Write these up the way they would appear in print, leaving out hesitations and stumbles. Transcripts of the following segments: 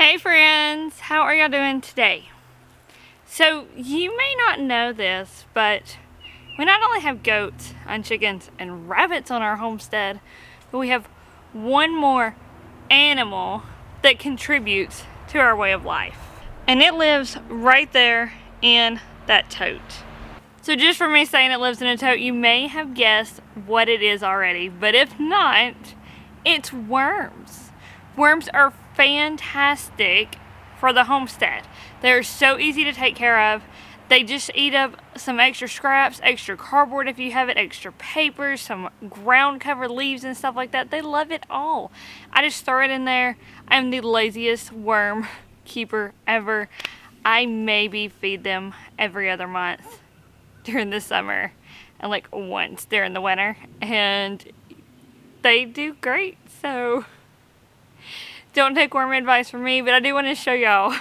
Hey friends, how are y'all doing today? So you may not know this, but we not only have goats and chickens and rabbits on our homestead, but we have one more animal that contributes to our way of life. And it lives right there in that tote. So just for me saying it lives in a tote, you may have guessed what it is already, but if not, it's worms. Worms are fantastic for the homestead. They're so easy to take care of. They just eat up some extra scraps, extra cardboard if you have it, extra paper, some ground cover leaves and stuff like that. They love it all. I just throw it in there. I'm the laziest worm keeper ever. I maybe feed them every other month during the summer and like once during the winter, and they do great. So don't take worm advice from me, but I do want to show y'all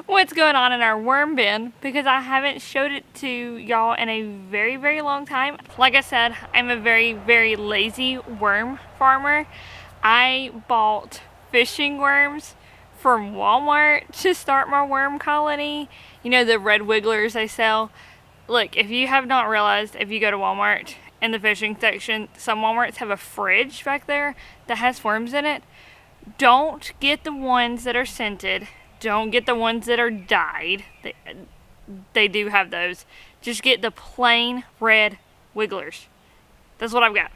what's going on in our worm bin because I haven't showed it to y'all in a very, very long time. Like I said, I'm a very, very lazy worm farmer. I bought fishing worms from Walmart to start my worm colony. You know, the red wigglers they sell. Look, if you have not realized, if you go to Walmart in the fishing section, some Walmarts have a fridge back there that has worms in it. Don't get the ones that are scented. Don't get the ones that are dyed. They do have those. Just get the plain red wigglers. That's what I've got.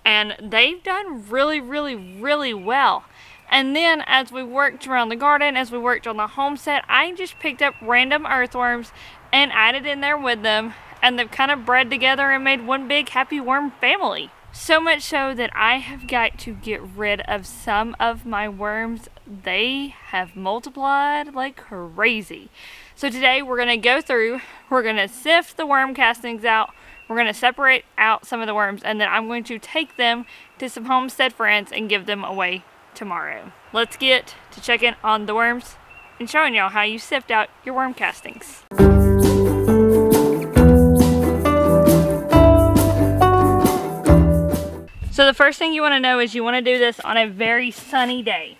And they've done really, really, really well. And then as we worked around the garden, as we worked on the homestead, I just picked up random earthworms and added in there with them. And they've kind of bred together and made one big happy worm family. So much so that I have got to get rid of some of my worms. They have multiplied like crazy. So today we're going to go through, we're going to sift the worm castings out, we're going to separate out some of the worms, and then I'm going to take them to some homestead friends and give them away tomorrow. Let's get to checking on the worms and showing y'all how you sift out your worm castings. So the first thing you want to know is you want to do this on a very sunny day.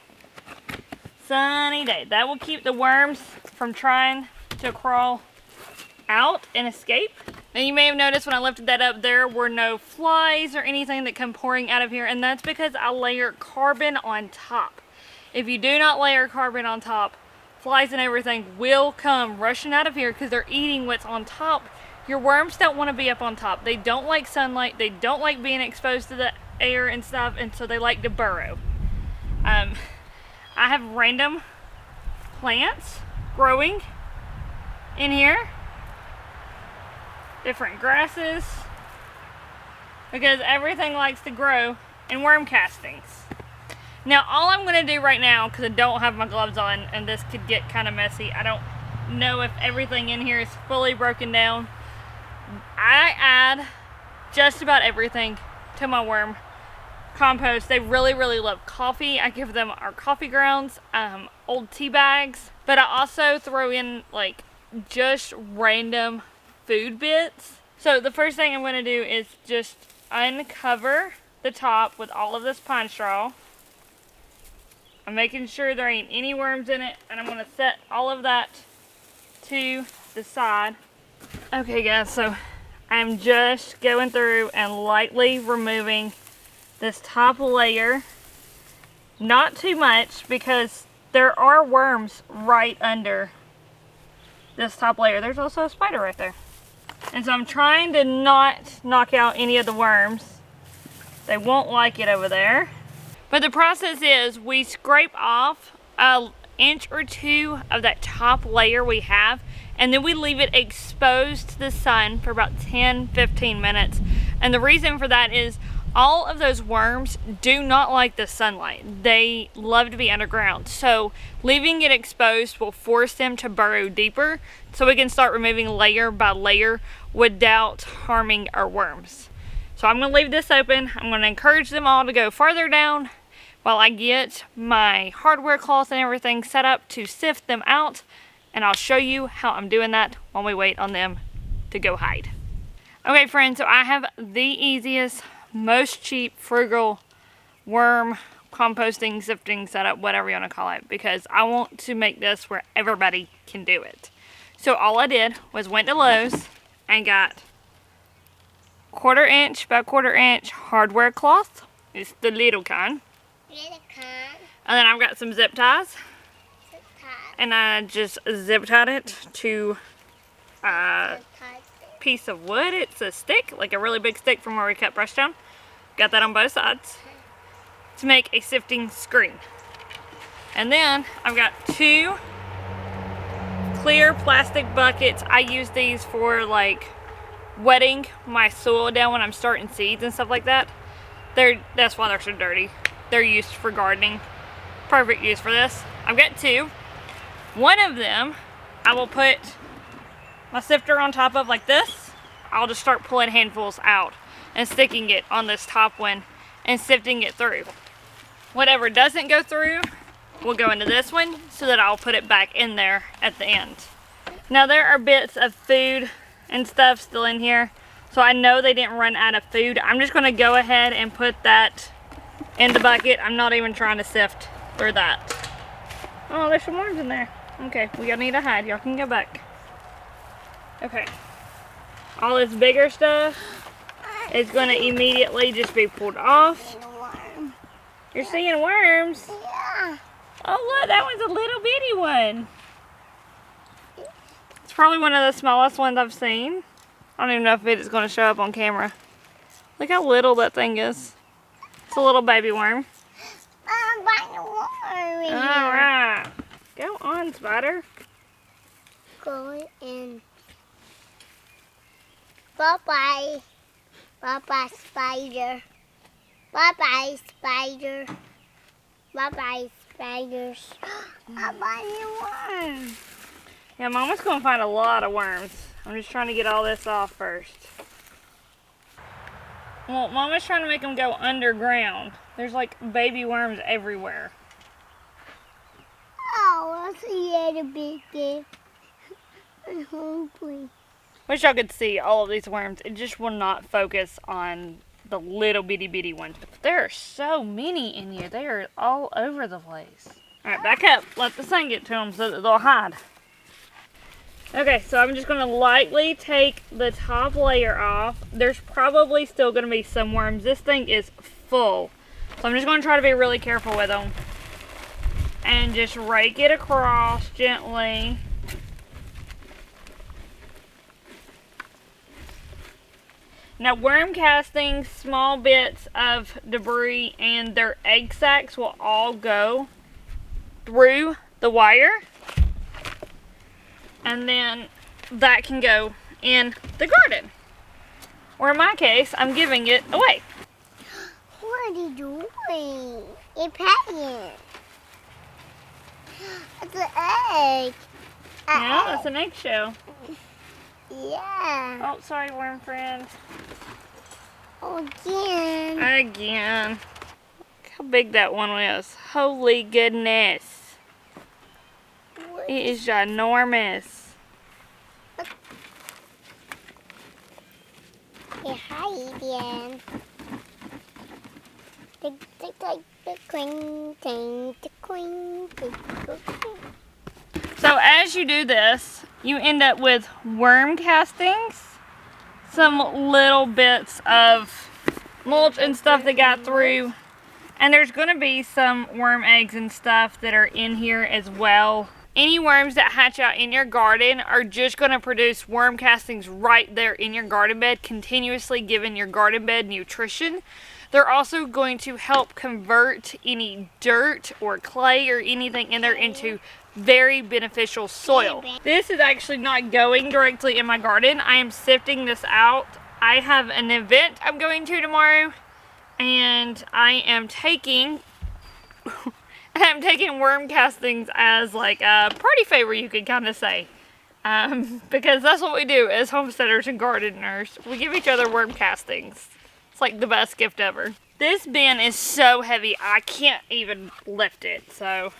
Sunny day. That will keep the worms from trying to crawl out and escape. Now you may have noticed when I lifted that up, there were no flies or anything that come pouring out of here, and that's because I layer carbon on top. If you do not layer carbon on top, flies and everything will come rushing out of here because they're eating what's on top. Your worms don't want to be up on top. They don't like sunlight. They don't like being exposed to the air and stuff, and so they like to burrow. I have random plants growing in here. Different grasses. Because everything likes to grow in worm castings. Now all I'm going to do right now, because I don't have my gloves on and this could get kind of messy. I don't know if everything in here is fully broken down. I add just about everything to my worm compost. They really, really love coffee. I give them our coffee grounds, old tea bags, but I also throw in like just random food bits. So the first thing I'm going to do is just uncover the top with all of this pine straw. I'm making sure there ain't any worms in it, and I'm going to set all of that to the side. Okay guys, so I'm just going through and lightly removing this top layer. Not too much because there are worms right under this top layer. There's also a spider right there. And so I'm trying to not knock out any of the worms. They won't like it over there. But the process is we scrape off an inch or two of that top layer we have, and then we leave it exposed to the sun for about 10-15 minutes. And the reason for that is all of those worms do not like the sunlight. They love to be underground. So leaving it exposed will force them to burrow deeper so we can start removing layer by layer without harming our worms. So I'm going to leave this open. I'm going to encourage them all to go farther down while I get my hardware cloth and everything set up to sift them out. And I'll show you how I'm doing that while we wait on them to go hide. Okay friends, so I have the easiest, most cheap, frugal worm composting, sifting setup, whatever you want to call it, because I want to make this where everybody can do it. So all I did was went to Lowe's and got about quarter inch hardware cloth. It's the little kind. And then I've got some zip ties. And I just zip tied it to a piece of wood. It's a stick, like a really big stick from where we cut brush down. Got that on both sides to make a sifting screen. And then I've got 2 clear plastic buckets. I use these for like wetting my soil down when I'm starting seeds and stuff like that. That's why they're so dirty. They're used for gardening. Perfect use for this. I've got 2. One of them I will put my sifter on top of like this. I'll just start pulling handfuls out and sticking it on this top one and sifting it through. Whatever doesn't go through will go into this one so that I'll put it back in there at the end. Now there are bits of food and stuff still in here, so I know they didn't run out of food. I'm just going to go ahead and put that in the bucket. I'm not even trying to sift through that. Oh, there's some worms in there. Okay, we gotta need a hide. Y'all can go back. Okay. All this bigger stuff is gonna immediately just be pulled off. You're seeing worms? Yeah. Oh look, that one's a little bitty one. It's probably one of the smallest ones I've seen. I don't even know if it's gonna show up on camera. Look how little that thing is. It's a little baby worm. Alright. Go on, spider. Go in. Bye-bye. Bye-bye, spider. Bye-bye, spider. Bye-bye, spiders. Bye-bye, worm. Yeah, Mama's going to find a lot of worms. I'm just trying to get all this off first. Well, Mama's trying to make them go underground. There's like baby worms everywhere. Oh, that's a little bit. I'm hungry. Wish y'all could see all of these worms. It just will not focus on the little bitty ones. But there are so many in here. They are all over the place. Alright, back up. Let the sun get to them so that they'll hide. Okay, so I'm just going to lightly take the top layer off. There's probably still going to be some worms. This thing is full. So I'm just going to try to be really careful with them. And just rake it across gently. Now worm castings, small bits of debris and their egg sacs will all go through the wire. And then that can go in the garden. Or in my case, I'm giving it away. What are you doing? You're petting. It's an egg. Yeah, that's an eggshell. Yeah. Oh, sorry, worm friend. Again. Again. Look how big that one was. Holy goodness. What? It is ginormous. Hey, hi again. So as you do this, you end up with worm castings, some little bits of mulch and stuff that got through, and there's going to be some worm eggs and stuff that are in here as well. Any worms that hatch out in your garden are just going to produce worm castings right there in your garden bed, continuously giving your garden bed nutrition. They're also going to help convert any dirt or clay or anything in there into very beneficial soil. This is actually not going directly in my garden. I am sifting this out. I have an event I'm going to tomorrow, and I am taking worm castings as like a party favor, you could kind of say. Because that's what we do as homesteaders and gardeners. We give each other worm castings. It's like the best gift ever. This bin is so heavy, I can't even lift it. So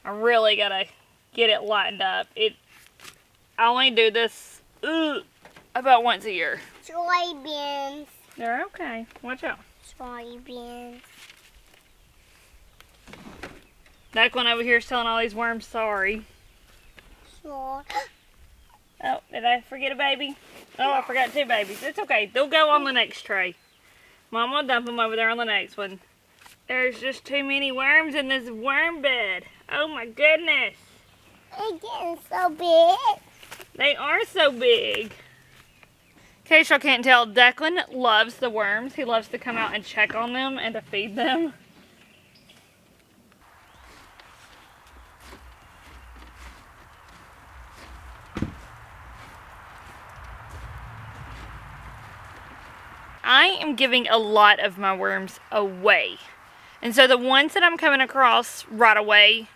I really gotta get it lightened up. I only do this about once a year. Soybeans. They're okay. Watch out. Soybeans. That one over here is telling all these worms sorry. Sure. Oh, did I forget a baby? Oh, I forgot 2 babies. It's okay. They'll go on the next tray. Mom will dump them over there on the next one. There's just too many worms in this worm bed. Oh my goodness. They're getting so big. They are so big. In case y'all can't tell, Declan loves the worms. He loves to come out and check on them and to feed them. I am giving a lot of my worms away. And so the ones that I'm coming across right away,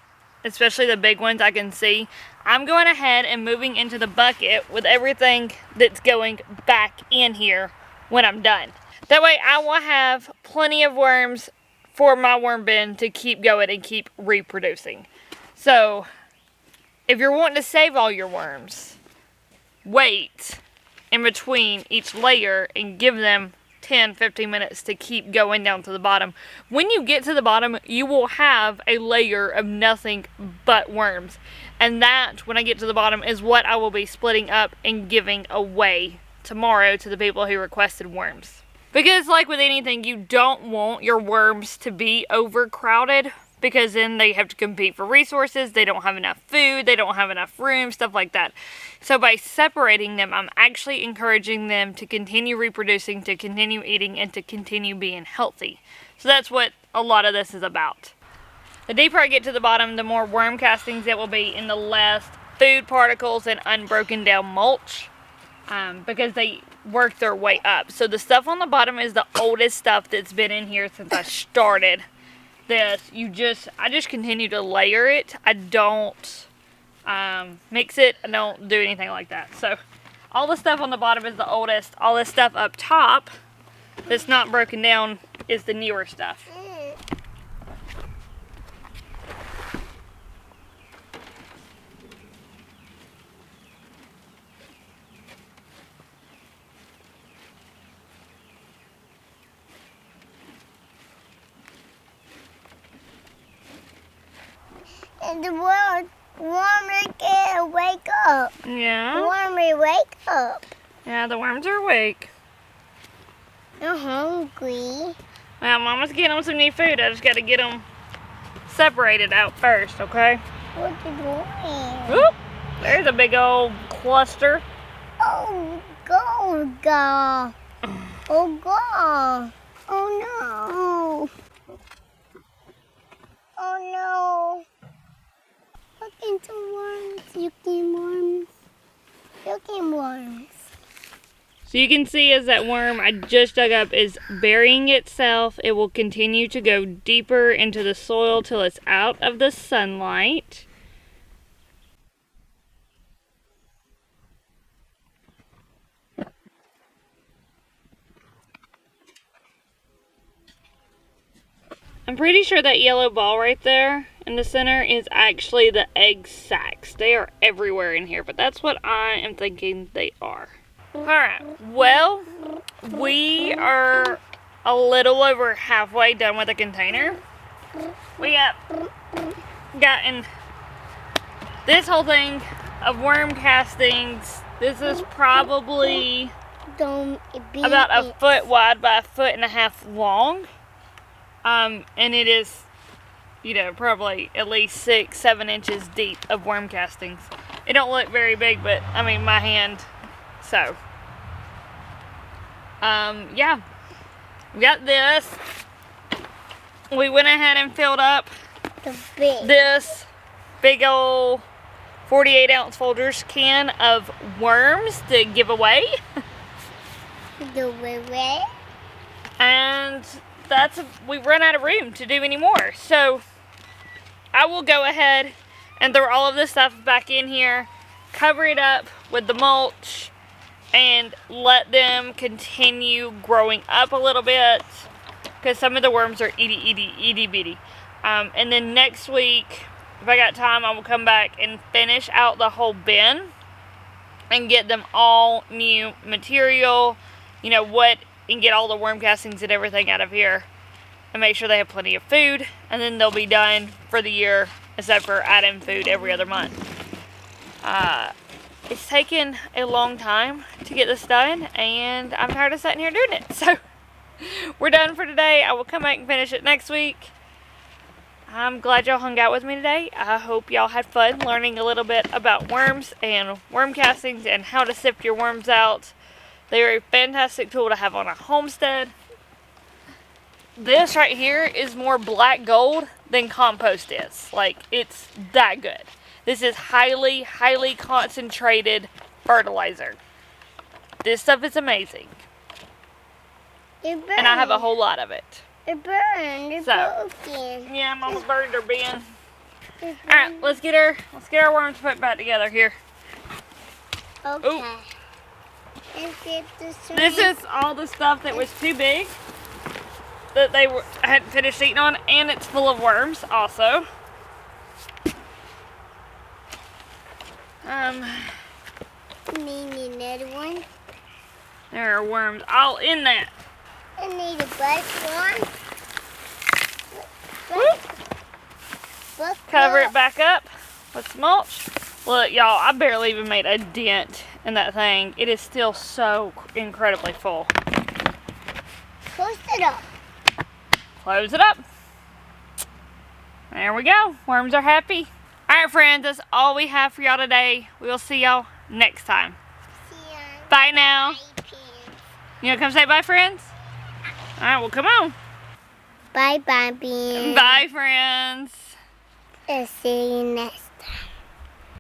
especially the big ones I can see, I'm going ahead and moving into the bucket with everything that's going back in here when I'm done. That way I will have plenty of worms for my worm bin to keep going and keep reproducing. So if you're wanting to save all your worms, wait in between each layer and give them 10-15 minutes to keep going down to the bottom. When you get to the bottom, you will have a layer of nothing but worms. And that, when I get to the bottom, is what I will be splitting up and giving away tomorrow to the people who requested worms. Because like with anything, you don't want your worms to be overcrowded, because then they have to compete for resources, they don't have enough food, they don't have enough room, stuff like that. So by separating them, I'm actually encouraging them to continue reproducing, to continue eating, and to continue being healthy. So that's what a lot of this is about. The deeper I get to the bottom, the more worm castings it will be, and the less food particles and unbroken down mulch, because they work their way up. So the stuff on the bottom is the oldest stuff that's been in here since I started this. I just continue to layer it. I don't mix it. I don't do anything like that. So all the stuff on the bottom is the oldest. All this stuff up top that's not broken down is the newer stuff. And the worms can't wake up. Yeah. The worms wake up. Yeah, the worms are awake. I'm hungry. Well, Mama's getting them some new food. I just got to get them separated out first, okay? What are you doing? Whoop! There's a big old cluster. Oh, God. Oh, God. Oh, no. Oh, no. Look into worms. Looking worms. So you can see as that worm I just dug up is burying itself, it will continue to go deeper into the soil till it's out of the sunlight. I'm pretty sure that yellow ball right there in the center is actually the egg sacs. They are everywhere in here, but that's what I am thinking they are. Alright, well, we are a little over halfway done with the container. We have gotten this whole thing of worm castings. This is probably about a foot wide by 1.5 feet long. And it is, probably at least 6-7 inches deep of worm castings. It don't look very big, but I mean my hand. So, yeah, we got this. We went ahead and filled up this big old 48-ounce Folgers can of worms to give away. And we've run out of room to do any more. So I will go ahead and throw all of this stuff back in here, cover it up with the mulch, and let them continue growing up a little bit, because some of the worms are itty bitty. And then next week, if I got time, I will come back and finish out the whole bin and get them all new material, and get all the worm castings and everything out of here. and make sure they have plenty of food, and then they'll be done for the year, except for adding food every other month. It's taken a long time to get this done, and I'm tired of sitting here doing it. So we're done for today. I will come back and finish it next week. I'm glad y'all hung out with me today. I hope y'all had fun learning a little bit about worms and worm castings and how to sift your worms out. They are a fantastic tool to have on a homestead. This right here is more black gold than compost is. Like, it's that good. This is highly, highly concentrated fertilizer. This stuff is amazing. It burned. And I have a whole lot of it. It burned. It broken. Yeah, Mama burned her bin. Alright, let's get our worms put back together here. Okay. Ooh. Let's get this. This is all the stuff that was too big that they hadn't finished eating on, and it's full of worms also. Need another one. There are worms all in that. I need a black one. Cover it back up with mulch. Look, y'all, I barely even made a dent in that thing. It is still so incredibly full. Close it up. Close it up. There we go. Worms are happy. Alright, friends, that's all we have for y'all today. We will see y'all next time. See ya. Bye now. Bye, Pins. You want to come say bye, friends? Alright, well, come on. Bye, Pins. Bye, friends. See you next